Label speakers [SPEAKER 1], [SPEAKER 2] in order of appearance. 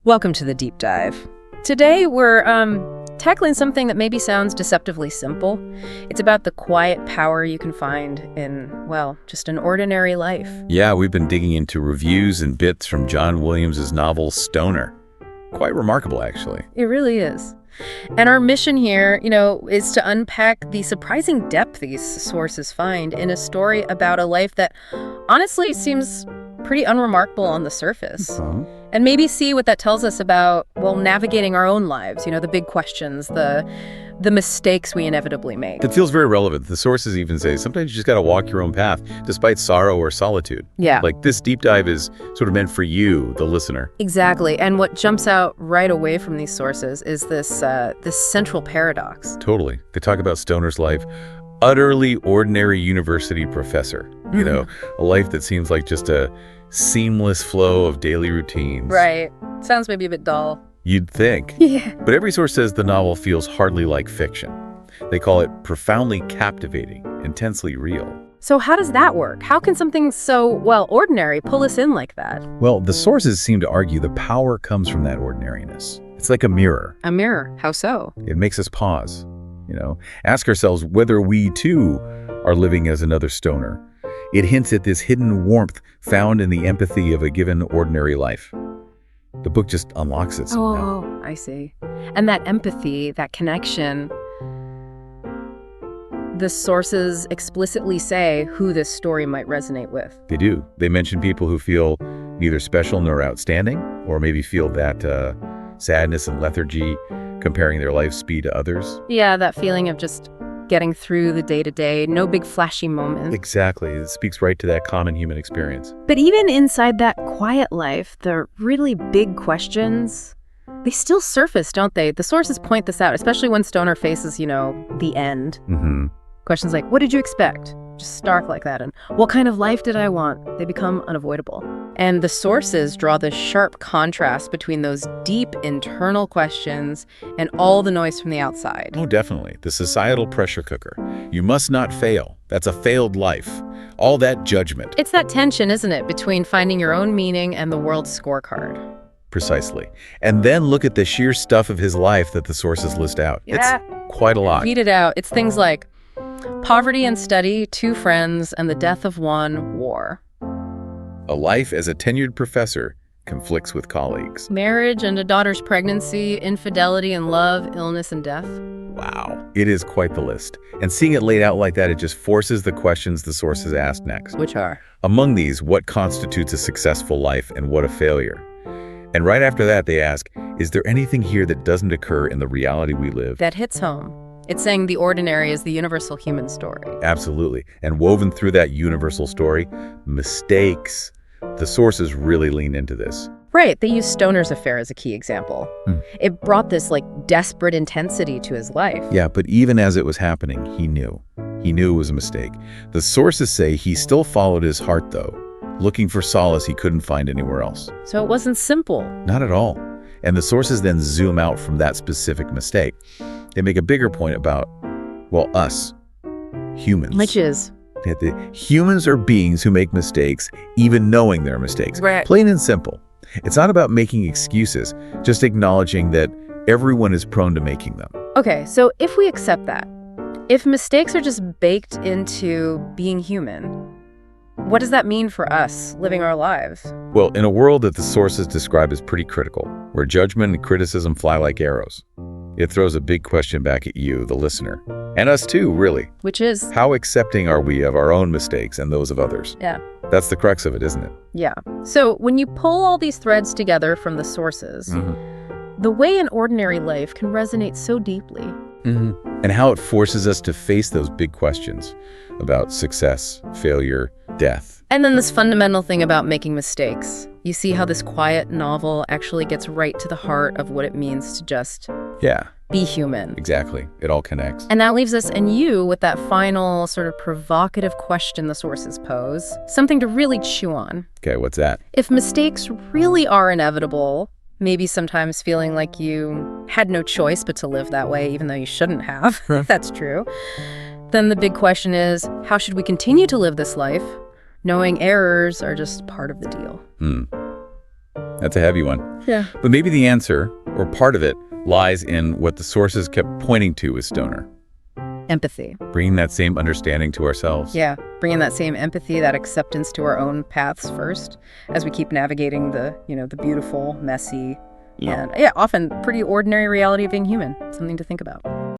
[SPEAKER 1] Welcome to the deep dive. Today we're tackling something that maybe sounds deceptively simple. It's about the quiet power you can find in, well, just an ordinary life.
[SPEAKER 2] Yeah, we've been digging into reviews and bits from John Williams' novel Stoner. Quite remarkable, actually.
[SPEAKER 1] It really is. And our mission here, is to unpack the surprising depth these sources find in a story about a life that honestly seems pretty unremarkable on the surface. And maybe see what that tells us about, well, navigating our own lives, the big questions, the mistakes we inevitably make.
[SPEAKER 2] It feels very relevant. The sources even say sometimes you just got to walk your own path, despite sorrow or solitude.
[SPEAKER 1] Yeah.
[SPEAKER 2] Like this deep dive is sort of meant for you, the listener.
[SPEAKER 1] Exactly. And what jumps out right away from these sources is this central paradox.
[SPEAKER 2] Totally. They talk about Stoner's life. Utterly ordinary university professor. A life that seems like just a seamless flow of daily routines.
[SPEAKER 1] Right. Sounds maybe a bit dull.
[SPEAKER 2] You'd think.
[SPEAKER 1] Yeah.
[SPEAKER 2] But every source says the novel feels hardly like fiction. They call it profoundly captivating, intensely real.
[SPEAKER 1] So how does that work? How can something so, ordinary pull us in like that?
[SPEAKER 2] Well, the sources seem to argue the power comes from that ordinariness. It's like a mirror.
[SPEAKER 1] A mirror? How so?
[SPEAKER 2] It makes us pause, ask ourselves whether we too are living as another stoner. It hints at this hidden warmth found in the empathy of a given ordinary life. The book just unlocks it somehow.
[SPEAKER 1] Oh, I see. And that empathy, that connection, the sources explicitly say who this story might resonate with.
[SPEAKER 2] They do. They mention people who feel neither special nor outstanding, or maybe feel that sadness and lethargy comparing their life speed to others.
[SPEAKER 1] Yeah, that feeling of just getting through the day-to-day, no big flashy moments.
[SPEAKER 2] Exactly. It speaks right to that common human experience.
[SPEAKER 1] But even inside that quiet life, the really big questions, they still surface, don't they? The sources point this out, especially when Stoner faces, the end.
[SPEAKER 2] Mm-hmm.
[SPEAKER 1] Questions like, what did you expect? Just stark like that. And what kind of life did I want? They become unavoidable. And the sources draw this sharp contrast between those deep internal questions and all the noise from the outside.
[SPEAKER 2] Oh, definitely. The societal pressure cooker. You must not fail. That's a failed life. All that judgment.
[SPEAKER 1] It's that tension, isn't it, between finding your own meaning and the world's scorecard.
[SPEAKER 2] Precisely. And then look at the sheer stuff of his life that the sources list out.
[SPEAKER 1] Yeah.
[SPEAKER 2] It's quite a lot.
[SPEAKER 1] Read it out. It's things like poverty and study, 2 friends, and the death of one, war.
[SPEAKER 2] A life as a tenured professor conflicts with colleagues.
[SPEAKER 1] Marriage and a daughter's pregnancy, infidelity and love, illness and death.
[SPEAKER 2] Wow. It is quite the list. And seeing it laid out like that, it just forces the questions the sources ask next.
[SPEAKER 1] Which are?
[SPEAKER 2] Among these, what constitutes a successful life and what a failure? And right after that, they ask, is there anything here that doesn't occur in the reality we live?
[SPEAKER 1] That hits home. It's saying the ordinary is the universal human story.
[SPEAKER 2] Absolutely. And woven through that universal story, mistakes. The sources really lean into this.
[SPEAKER 1] Right. They use Stoner's affair as a key example. It brought this desperate intensity to his life.
[SPEAKER 2] Yeah, but even as it was happening, he knew. He knew it was a mistake. The sources say he still followed his heart, though, looking for solace he couldn't find anywhere else.
[SPEAKER 1] So it wasn't simple.
[SPEAKER 2] Not at all. And the sources then zoom out from that specific mistake. They make a bigger point about, us, humans.
[SPEAKER 1] Which is?
[SPEAKER 2] The humans are beings who make mistakes, even knowing they're mistakes.
[SPEAKER 1] Right.
[SPEAKER 2] Plain and simple. It's not about making excuses, just acknowledging that everyone is prone to making them.
[SPEAKER 1] Okay, so if we accept that, if mistakes are just baked into being human, what does that mean for us living our lives?
[SPEAKER 2] Well, in a world that the sources describe as pretty critical, where judgment and criticism fly like arrows, it throws a big question back at you, the listener. And us too, really.
[SPEAKER 1] Which is?
[SPEAKER 2] How accepting are we of our own mistakes and those of others?
[SPEAKER 1] Yeah.
[SPEAKER 2] That's the crux of it, isn't it?
[SPEAKER 1] Yeah. So when you pull all these threads together from the sources, the way an ordinary life can resonate so deeply.
[SPEAKER 2] And how it forces us to face those big questions about success, failure, death.
[SPEAKER 1] And then this fundamental thing about making mistakes. You see how this quiet novel actually gets right to the heart of what it means to just be human.
[SPEAKER 2] Exactly. It all connects.
[SPEAKER 1] And that leaves us and you with that final sort of provocative question the sources pose. Something to really chew on.
[SPEAKER 2] Okay, what's that?
[SPEAKER 1] If mistakes really are inevitable, maybe sometimes feeling like you had no choice but to live that way, even though you shouldn't have, if that's true, then the big question is, how should we continue to live this life, knowing errors are just part of the deal?
[SPEAKER 2] That's a heavy one.
[SPEAKER 1] Yeah.
[SPEAKER 2] But maybe the answer, or part of it, lies in what the sources kept pointing to as stoner.
[SPEAKER 1] Empathy.
[SPEAKER 2] Bringing that same understanding to ourselves.
[SPEAKER 1] Yeah, bringing that same empathy, that acceptance to our own paths first, as we keep navigating the beautiful, messy, and often pretty ordinary reality of being human. Something to think about.